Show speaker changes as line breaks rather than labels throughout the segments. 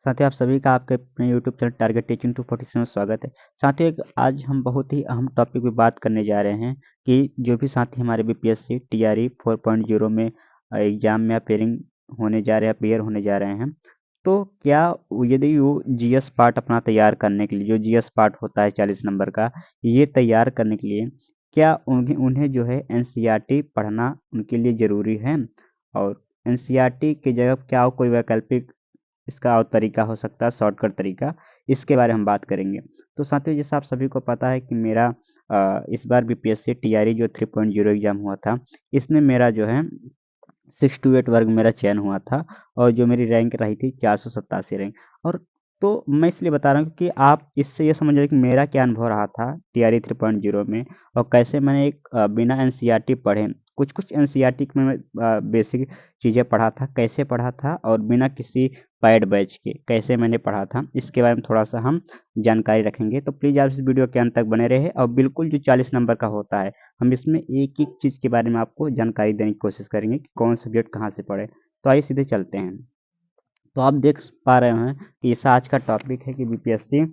साथियों, आप सभी का आपके अपने यूट्यूब चैनल टारगेट टीचिंग 247 में स्वागत है। साथियों, आज हम बहुत ही अहम टॉपिक पे बात करने जा रहे हैं कि जो भी साथी हमारे बीपीएससी टीआरई 4.0 में एग्जाम में अपेयरिंग होने जा रहे हैं, अपेयर होने जा रहे हैं, तो क्या यदि वो जीएस पार्ट अपना तैयार करने के लिए, जो जीएस पार्ट होता है 40 नंबर का, ये तैयार करने के लिए क्या उन्हें उन्हें जो है एनसीईआरटी पढ़ना उनके लिए ज़रूरी है? और एनसीईआरटी की जगह क्या कोई वैकल्पिक इसका और तरीका हो सकता है, शॉर्टकट तरीका, इसके बारे में हम बात करेंगे। तो साथियों, जैसा आप सभी को पता है कि मेरा इस बार बीपीएससी टीआरई जो 3.0 एग्जाम हुआ था, इसमें मेरा जो है 6 टू 8 वर्ग मेरा चयन हुआ था और जो मेरी रैंक रही थी 487 रैंक। और तो मैं इसलिए बता रहा हूँ कि आप इससे ये समझ रहे कि मेरा क्या अनुभव रहा था टीआरई 3.0 में और कैसे मैंने एक बिना एनसीईआरटी पढ़े कुछ कुछ एनसीईआरटी में बेसिक चीज़ें पढ़ा था, कैसे पढ़ा था और बिना किसी पैड बैच के कैसे मैंने पढ़ा था, इसके बारे में थोड़ा सा हम जानकारी रखेंगे। तो प्लीज़ आप इस वीडियो के अंत तक बने रहे और बिल्कुल जो 40 नंबर का होता है, हम इसमें एक एक चीज़ के बारे में आपको जानकारी देने की कोशिश करेंगे कि कौन सब्जेक्ट कहाँ से पढ़े। तो आइए सीधे चलते हैं। तो आप देख पा रहे हैं कि इस आज का टॉपिक है कि बीपीएससी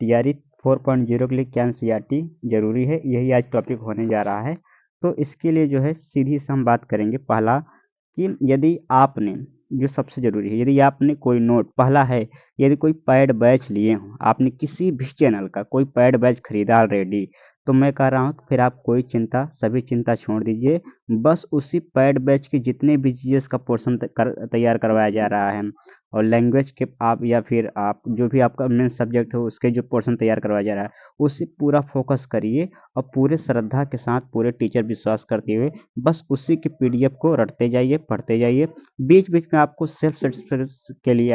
टीआरई 4.0 के लिए क्या एनसीईआरटी जरूरी है, यही आज टॉपिक होने जा रहा है। तो इसके लिए जो है सीधी से हम बात करेंगे। पहला कि यदि आपने, जो सबसे जरूरी है, यदि आपने कोई नोट, पहला है यदि कोई पैड बैच लिए हो, आपने किसी भी चैनल का कोई पैड बैच खरीदा ऑलरेडी, तो मैं कह रहा हूँ फिर आप कोई चिंता, सभी चिंता छोड़ दीजिए। बस उसी पैड बैच के जितने भी जीएस का पोर्शन तैयार करवाया जा रहा है और लैंग्वेज के आप या फिर आप जो भी आपका मेन सब्जेक्ट हो उसके जो पोर्शन तैयार करवाया जा रहा है, उसी पूरा फोकस करिए और पूरे श्रद्धा के साथ, पूरे टीचर विश्वास करते हुए बस उसी के पीडीएफ को रटते जाइए, पढ़ते जाइए। बीच बीच में आपको सेल्फ सेटिस्फेक्शन के लिए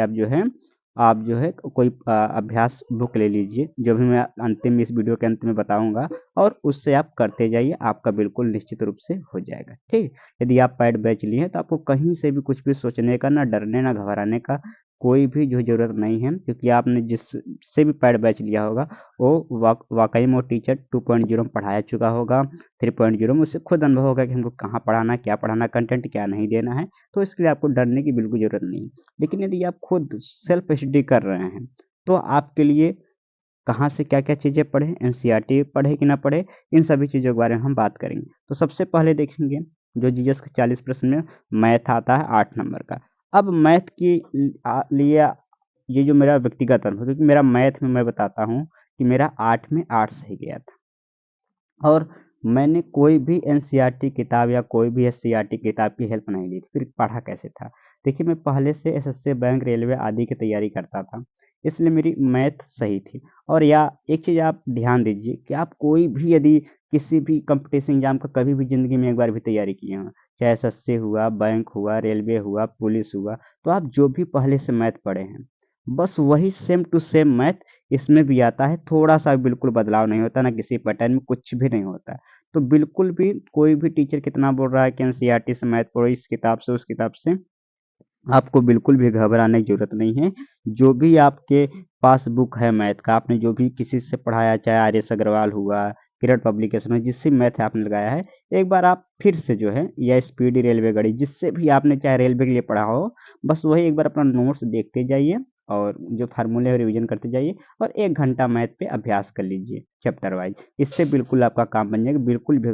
आप जो है कोई अभ्यास बुक ले लीजिए, जो भी मैं अंतिम में, इस वीडियो के अंत में बताऊंगा, और उससे आप करते जाइए, आपका बिल्कुल निश्चित रूप से हो जाएगा। ठीक, यदि आप पैड बैच लिए हैं तो आपको कहीं से भी कुछ भी सोचने का, ना डरने ना घबराने का कोई भी जो ज़रूरत नहीं है, क्योंकि आपने जिससे भी पैड बैच लिया होगा वो वाकई में वो टीचर 2.0 में पढ़ाया चुका होगा। 3.0 में उससे खुद अनुभव होगा कि हमको कहाँ पढ़ाना, क्या पढ़ाना, कंटेंट क्या नहीं देना है। तो इसके लिए आपको डरने की बिल्कुल ज़रूरत नहीं है। लेकिन यदि आप खुद सेल्फ स्टडी कर रहे हैं तो आपके लिए कहाँ से क्या क्या चीज़ें पढ़ें, एनसीईआरटी पढ़े कि ना पढ़े, इन सभी चीज़ों के बारे में हम बात करेंगे। तो सबसे पहले देखेंगे जो जीएस के 40 प्रश्न में मैथ आता है 8 नंबर का। अब मैथ के लिए ये जो मेरा व्यक्तिगत अनुभव, क्योंकि मेरा मैथ में मैं बताता हूँ कि मेरा 8 में 8 सही गया था और मैंने कोई भी एनसीईआरटी किताब या कोई भी एससीईआरटी किताब की हेल्प नहीं ली थी। फिर पढ़ा कैसे था? देखिए, मैं पहले से एसएससी, बैंक, रेलवे आदि की तैयारी करता था, इसलिए मेरी मैथ सही थी। और या एक चीज़ आप ध्यान दीजिए कि आप कोई भी यदि किसी भी कंपटीशन एग्जाम का कभी भी ज़िंदगी में एक बार भी तैयारी किए हों, चाहे एसएससी हुआ, बैंक हुआ, रेलवे हुआ, पुलिस हुआ, तो आप जो भी पहले से मैथ पढ़े हैं, बस वही सेम टू सेम मैथ इसमें भी आता है। थोड़ा-सा बिल्कुल बदलाव नहीं होता, ना किसी पैटर्न में कुछ भी नहीं होता है। तो बिल्कुल भी कोई भी टीचर कितना बोल रहा है कि एनसीईआरटी से मैथ पढ़ो, इस किताब से, उस किताब से, आपको बिल्कुल भी घबराने की ज़रूरत नहीं है। जो भी आपके पास बुक है मैथ का, आपने जो भी किसी से पढ़ाया, चाहे आर.एस. अग्रवाल हुआ, किरण पब्लिकेशन में जिससे मैथ आपने लगाया है, एक बार आप फिर से जो है, या स्पीडी रेलवे गाड़ी, जिससे भी आपने चाहे रेलवे के लिए पढ़ा हो, बस वही एक बार अपना नोट्स देखते जाइए और जो फार्मूले है रिवीजन करते जाइए और 1 घंटा मैथ पे अभ्यास कर लीजिए चैप्टर वाइज़। इससे बिल्कुल आपका काम बन जाएगा, बिल्कुल भी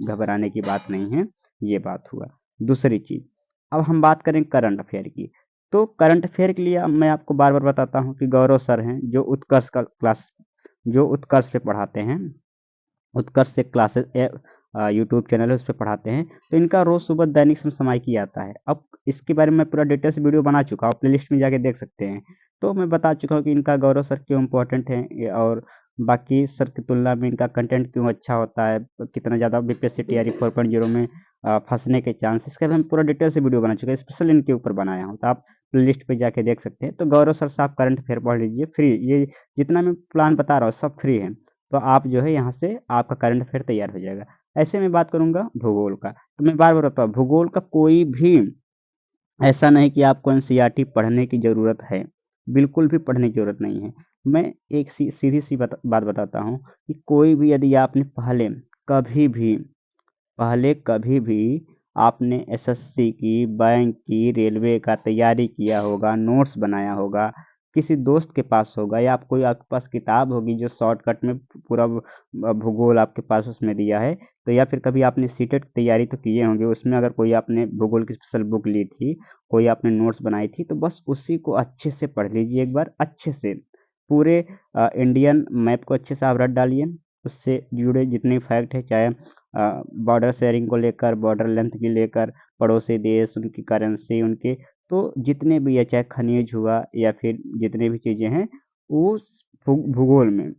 घबराने की बात नहीं है। ये बात हुआ। दूसरी चीज़, अब हम बात करें करंट अफेयर की। तो करंट अफेयर के लिए अब मैं आपको बार-बार बताता हूँ कि गौरव सर हैं, जो उत्कर्ष पे पढ़ाते हैं, उत्कर्ष से क्लासेस यूट्यूब चैनल है, उस पे पढ़ाते हैं। तो इनका रोज़ सुबह दैनिक समसामयिकी आता है। अब इसके बारे में मैं पूरा डिटेल से वीडियो बना चुका हूँ, प्लेलिस्ट में जाके देख सकते हैं। तो मैं बता चुका हूँ कि इनका गौरव सर क्यों इम्पोर्टेंट है, और बाकी सर की तुलना में इनका कंटेंट क्यों अच्छा होता है, कितना ज़्यादा बीपीएससी टीआरई 4.0 में फँसने के चांस, इसके बारे में पूरा डिटेल से वीडियो बना चुका है, स्पेशल इनके ऊपर बनाया हूँ। तो आप प्लेलिस्ट पे जाके देख सकते हैं। तो गौरव सर से आप करंट अफेयर पढ़ लीजिए फ्री। ये जितना मैं प्लान बता रहा हूँ सब फ्री है। तो आप जो है यहाँ से आपका करंट अफेयर तैयार हो जाएगा। ऐसे में बात करूँगा भूगोल का, तो मैं बार-बार बताता हूँ, भूगोल का कोई भी ऐसा नहीं कि आपको एनसीईआरटी पढ़ने की ज़रूरत है, बिल्कुल भी पढ़ने की ज़रूरत नहीं है। मैं एक सीधी-सी बात बताता हूँ कि कोई भी यदि आपने कभी भी कभी भी आपने एसएससी की, बैंक की, रेलवे का तैयारी किया होगा, नोट्स बनाया होगा, किसी दोस्त के पास होगा, या आप कोई आपके पास किताब होगी जो शॉर्टकट में पूरा भूगोल आपके पास उसमें दिया है। तो या फिर कभी आपने सीटेट की तैयारी तो किए होंगे, उसमें अगर कोई आपने भूगोल की स्पेशल बुक ली थी, कोई आपने नोट्स बनाई थी, तो बस उसी को अच्छे से पढ़ लीजिए एक बार अच्छे से। पूरे इंडियन मैप को अच्छे से आप रट डालिए, उससे जुड़े जितने फैक्ट है, चाहे बॉर्डर शेयरिंग को लेकर, बॉर्डर लेंथ की लेकर, पड़ोसी देश, उनकी करेंसी, उनके तो जितने भी है, चाहे खनिज हुआ या फिर जितने भी चीज़ें हैं, उस भूगोल में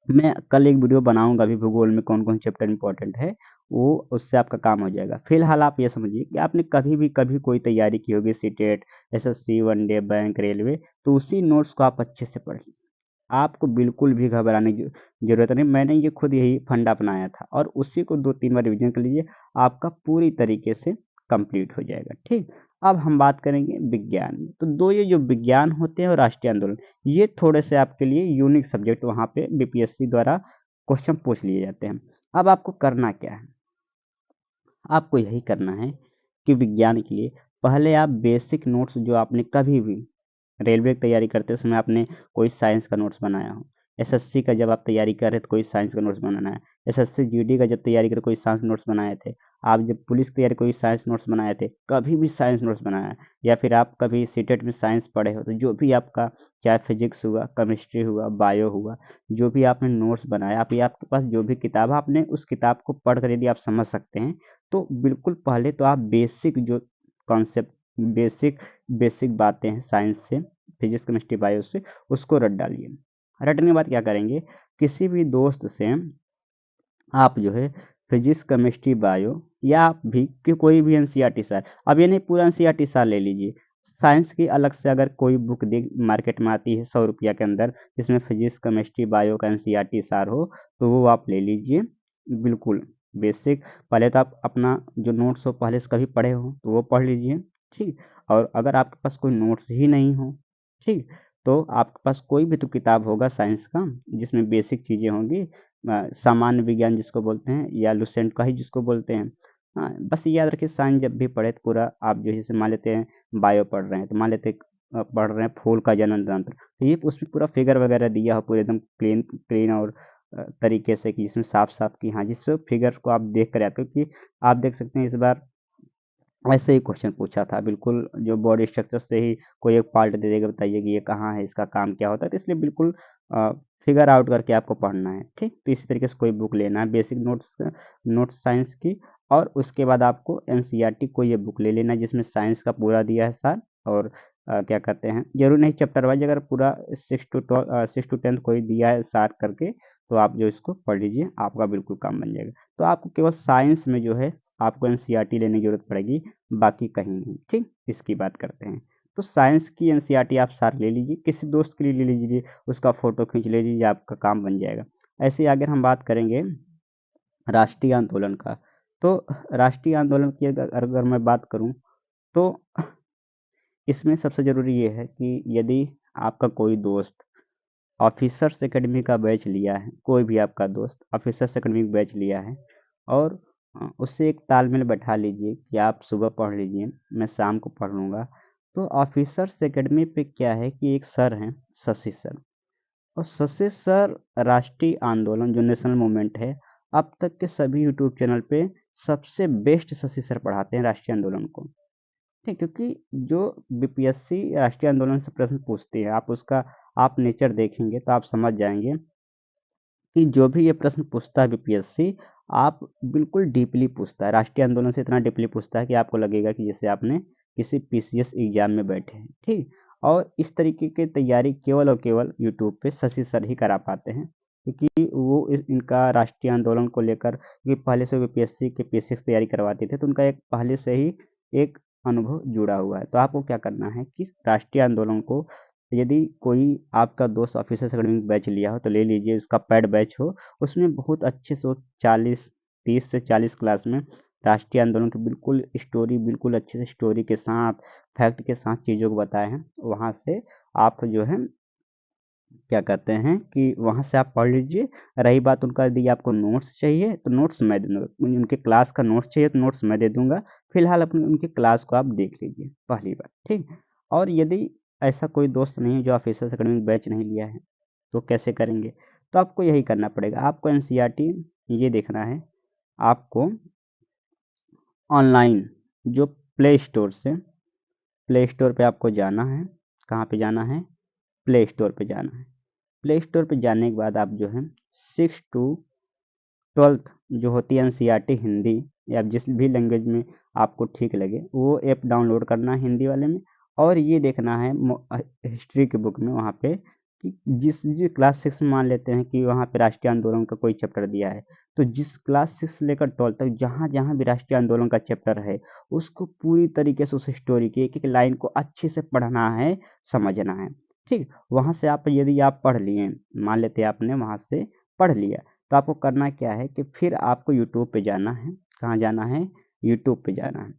मैं कल एक वीडियो बनाऊंगा अभी भूगोल में कौन कौन चैप्टर इंपॉर्टेंट है, वो उससे आपका काम हो जाएगा। फिलहाल आप ये समझिए कि आपने कभी कोई तैयारी की होगी, CTET, SSC, one day, bank, railway, तो उसी नोट्स को आप अच्छे से पढ़ लीजिए। आपको बिल्कुल भी घबराने की जरूरत नहीं। मैंने ये खुद यही फंडा अपनाया था, और उसी को 2-3 बार रिवीजन कर लीजिए, आपका पूरी तरीके से कंप्लीट हो जाएगा। ठीक। अब हम बात करेंगे विज्ञान में। तो दो ये जो विज्ञान होते हैं और राष्ट्रीय आंदोलन, ये थोड़े से आपके लिए यूनिक सब्जेक्ट वहाँ पे बीपीएससी द्वारा क्वेश्चन पूछ लिए जाते हैं। अब आपको करना क्या है, आपको यही करना है कि विज्ञान के लिए पहले आप बेसिक नोट्स जो आपने कभी भी रेलवे की तैयारी करते समय आपने कोई साइंस का नोट्स बनाया हो, एसएससी का जब आप तैयारी कर रहे थे कोई साइंस का नोट्स बनाना है, एसएससी जीडी का जब तैयारी कर कोई साइंस नोट्स बनाए थे, आप जब पुलिस की तैयारी कोई साइंस नोट्स बनाए थे, कभी भी साइंस नोट्स बनाया है, या फिर आप कभी सीटेट में साइंस पढ़े हो, तो जो भी आपका चाहे फिजिक्स हुआ, केमिस्ट्री हुआ, बायो हुआ, जो भी आपने नोट्स बनाया, आप ये आपके पास जो भी किताब है, आपने उस किताब को पढ़ कर यदि आप समझ सकते हैं, तो बिल्कुल पहले तो आप बेसिक जो कॉन्सेप्ट, बेसिक बेसिक बातें हैं साइंस से, फिजिक्स केमिस्ट्री बायो से, उसको रट डालिए। रटने के बाद क्या करेंगे, किसी भी दोस्त से आप जो है फिजिक्स केमिस्ट्री बायो, या आप भी कि कोई भी एनसीईआरटी सर, अब ये नहीं पूरा एनसीईआरटी सार ले लीजिए, साइंस की अलग से अगर कोई बुक देख मार्केट में आती है 100 रुपया के अंदर, जिसमें फिजिक्स केमिस्ट्री बायो का एनसीईआरटी सार हो, तो वो आप ले लीजिए। बिल्कुल बेसिक, पहले तो आप अपना जो नोट्स हो पहले से कभी पढ़े हो तो वो पढ़ लीजिए। ठीक। और अगर आपके पास कोई नोट्स ही नहीं हो, ठीक, तो आपके पास कोई भी तो किताब होगा साइंस का जिसमें बेसिक चीज़ें होंगी, सामान्य विज्ञान जिसको बोलते हैं, या लुसेंट का ही जिसको बोलते हैं। हाँ, बस ये याद रखिए, साइंस जब भी पढ़े तो पूरा आप जो है, जैसे मान लेते हैं बायो पढ़ रहे हैं, तो मान लेते हैं पढ़ रहे हैं फूल का जनन तंत्र, तो ये उसमें पूरा फिगर वगैरह दिया हो, पूरे एकदम क्लीन क्लीन और तरीके से, कि जिसमें साफ साफ कि हाँ, जिस फिगर को आप देख कर याद, क्योंकि आप देख सकते हैं इस बार ऐसे ही क्वेश्चन पूछा था, बिल्कुल जो बॉडी स्ट्रक्चर से ही कोई एक पार्ट दे देगा, बताइए कि ये कहाँ है, इसका काम क्या होता है, तो इसलिए बिल्कुल फिगर आउट करके आपको पढ़ना है। ठीक। तो इसी तरीके से कोई बुक लेना है बेसिक नोट्स, नोट्स साइंस की, और उसके बाद आपको एनसीईआरटी कोई ये बुक ले लेना है जिसमें साइंस का पूरा दिया है सार, और क्या कहते हैं, जरूर नहीं चैप्टर वाइज, अगर पूरा 6 to 10 कोई दिया है सार करके, तो आप जो इसको पढ़ लीजिए, आपका बिल्कुल काम बन जाएगा। तो आपको केवल साइंस में जो है आपको एनसीईआरटी लेने की जरूरत पड़ेगी, बाकी कहीं नहीं। ठीक। इसकी बात करते हैं, तो साइंस की एनसीईआरटी आप सार ले लीजिए, किसी दोस्त के लिए ले लीजिए, उसका फोटो खींच ले लीजिए, आपका काम बन जाएगा। ऐसे ही आगे हम बात करेंगे राष्ट्रीय आंदोलन का। तो राष्ट्रीय आंदोलन की अगर मैं बात करूं, तो इसमें सबसे ज़रूरी ये है कि यदि आपका कोई दोस्त ऑफिसर्स एकेडमी का बैच लिया है, कोई भी आपका दोस्त ऑफिसर्स एकेडमी का बैच लिया है, और उससे एक तालमेल बैठा लीजिए कि आप सुबह पढ़ लीजिए, मैं शाम को पढ़ लूँगा। तो ऑफिसर्स एकेडमी पे क्या है कि एक सर हैं, शशि सर, और शशि सर राष्ट्रीय आंदोलन जो नेशनल मूवमेंट है, अब तक के सभी यूट्यूब चैनल पे सबसे बेस्ट शशि सर पढ़ाते हैं राष्ट्रीय आंदोलन को। ठीक, क्योंकि जो बीपीएससी राष्ट्रीय आंदोलन से प्रश्न पूछती है, आप उसका आप नेचर देखेंगे तो आप समझ जाएंगे कि जो भी ये प्रश्न पूछता है बीपीएससी, आप बिल्कुल डीपली पूछता है, राष्ट्रीय आंदोलन से इतना डीपली पूछता है कि आपको लगेगा कि जैसे आपने किसी पीसीएस एग्जाम में बैठे हैं। ठीक। और इस तरीके की तैयारी केवल और केवल यूट्यूब पे शशि सर ही करा पाते हैं, क्योंकि वो इनका राष्ट्रीय आंदोलन को लेकर, क्योंकि पहले से बीपीएससी के पीसीएस तैयारी करवाते थे, तो उनका एक पहले से ही एक अनुभव जुड़ा हुआ है। तो आपको क्या करना है कि राष्ट्रीय आंदोलन को, यदि कोई आपका दोस्त ऑफिसर्स एकेडमी बैच लिया हो तो ले लीजिए, उसका पेड बैच हो, उसमें बहुत अच्छे से 30 से 40 क्लास में राष्ट्रीय आंदोलन की बिल्कुल स्टोरी, बिल्कुल अच्छे से स्टोरी के साथ, फैक्ट के साथ चीज़ों को बताए हैं। वहाँ से आप जो है क्या कहते हैं कि वहाँ से आप पढ़ लीजिए। रही बात उनका, यदि आपको नोट्स चाहिए तो नोट्स मैं दे दूँगा, उनके क्लास का नोट्स चाहिए तो नोट्स मैं दे दूँगा। फिलहाल अपनी उनकी क्लास को आप देख लीजिए, पहली बात। ठीक। और यदि ऐसा कोई दोस्त नहीं है जो ऑफिसर्स एकेडमी बैच नहीं लिया है, तो कैसे करेंगे? तो आपको यही करना पड़ेगा, आपको एनसीईआरटी ये देखना है। आपको ऑनलाइन जो प्ले स्टोर पे आपको जाना है। कहाँ पे जाना है? प्ले स्टोर पे जाना है। प्ले स्टोर पे जाने के बाद आप जो है 6 to 12 जो होती है एनसीईआरटी हिंदी, या जिस भी लैंग्वेज में आपको ठीक लगे वो ऐप डाउनलोड करना है हिंदी वाले में। और ये देखना है हिस्ट्री की बुक में वहाँ पे कि जिस जिस क्लास 6 में मान लेते हैं कि वहाँ पे राष्ट्रीय आंदोलन का कोई चैप्टर दिया है, तो जिस क्लास 6 से लेकर 12 तक जहाँ जहाँ भी राष्ट्रीय आंदोलन का चैप्टर है, उसको पूरी तरीके से उस स्टोरी की एक एक लाइन को अच्छे से पढ़ना है, समझना है। ठीक, वहाँ से आप यदि आप पढ़ लिए, मान लेते हैं आपने वहाँ से पढ़ लिया, तो आपको करना क्या है कि फिर आपको यूट्यूब पे जाना है। कहाँ जाना है? यूट्यूब पे जाना है।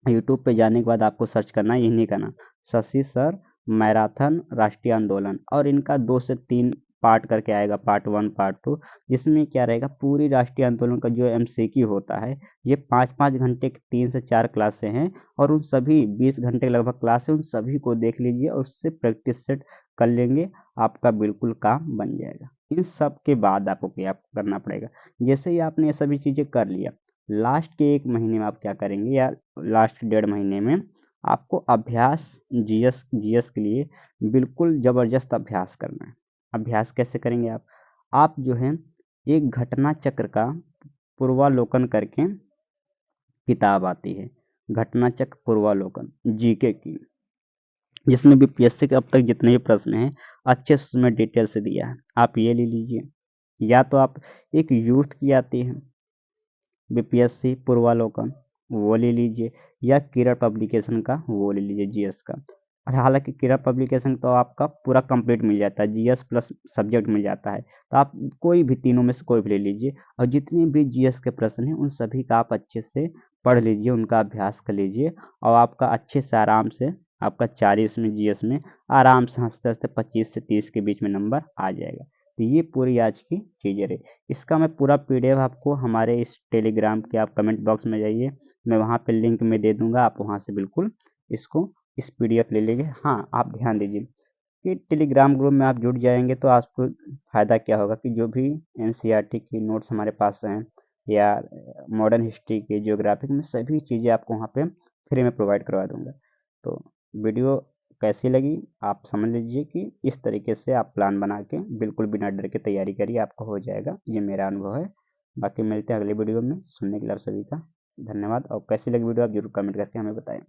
यूट्यूब पे जाने के बाद आपको सर्च करना है इन्हीं का नाम, शशि सर मैराथन राष्ट्रीय आंदोलन, और इनका 2 से 3 पार्ट करके आएगा, पार्ट 1 पार्ट 2, जिसमें क्या रहेगा पूरी राष्ट्रीय आंदोलन का जो एमसीक्यू होता है। ये 5-5 घंटे की 3 से 4 क्लासें हैं, और उन सभी 20 घंटे लगभग क्लास है, उन सभी को देख लीजिए और उससे प्रैक्टिस सेट कर लेंगे, आपका बिल्कुल काम बन जाएगा। इन सब के बाद आपको क्या करना पड़ेगा? जैसे ही आपने ये सभी चीज़ें कर लिया, लास्ट के 1 महीने में आप क्या करेंगे, या लास्ट 1.5 महीने में आपको अभ्यास, जीएस के लिए बिल्कुल ज़बरदस्त अभ्यास करना है। अभ्यास कैसे करेंगे आप जो है एक घटना चक्र का पूर्वालोकन करके किताब आती है, घटना चक्र पूर्वालोकन जीके की, जिसमें बीपीएससी के अब तक जितने भी प्रश्न हैं अच्छे से उसमें डिटेल से दिया है, आप ये ले लीजिए। या तो आप एक यूथ की आती है बीपीएससी पूर्वालोकन, वो ले लीजिए, या किरण पब्लिकेशन का वो ले लीजिए जीएस का। अच्छा, हालांकि किरण पब्लिकेशन तो आपका पूरा कंप्लीट मिल जाता है, जीएस प्लस सब्जेक्ट मिल जाता है, तो आप कोई भी तीनों में से कोई भी ले लीजिए, और जितने भी जीएस के प्रश्न हैं उन सभी का आप अच्छे से पढ़ लीजिए, उनका अभ्यास कर लीजिए, और आपका अच्छे से आराम से आपका 40 में जीएस में आराम से हंसते हंसते 25 से 30 के बीच में नंबर आ जाएगा। तो ये पूरी आज की चीज़ें रही। इसका मैं पूरा पीडीएफ आपको हमारे इस टेलीग्राम के, आप कमेंट बॉक्स में जाइए, मैं वहाँ पे लिंक में दे दूंगा, आप वहाँ से बिल्कुल इसको इस पीडीएफ ले लेंगे। हाँ, आप ध्यान दीजिए कि टेलीग्राम ग्रुप में आप जुड़ जाएंगे तो आपको फ़ायदा क्या होगा कि जो भी एनसीईआरटी की नोट्स हमारे पास हैं, या मॉडर्न हिस्ट्री के, ज्योग्राफी में सभी चीज़ें आपको वहाँ पे फ्री में प्रोवाइड करवा दूंगा। तो वीडियो कैसी लगी आप समझ लीजिए कि इस तरीके से आप प्लान बना के बिल्कुल बिना डर के तैयारी करिए, आपका हो जाएगा, ये मेरा अनुभव है। बाकी मिलते हैं अगले वीडियो में, सुनने के लिए आप सभी का धन्यवाद, और कैसी लगी वीडियो आप जरूर कमेंट करके हमें बताएं।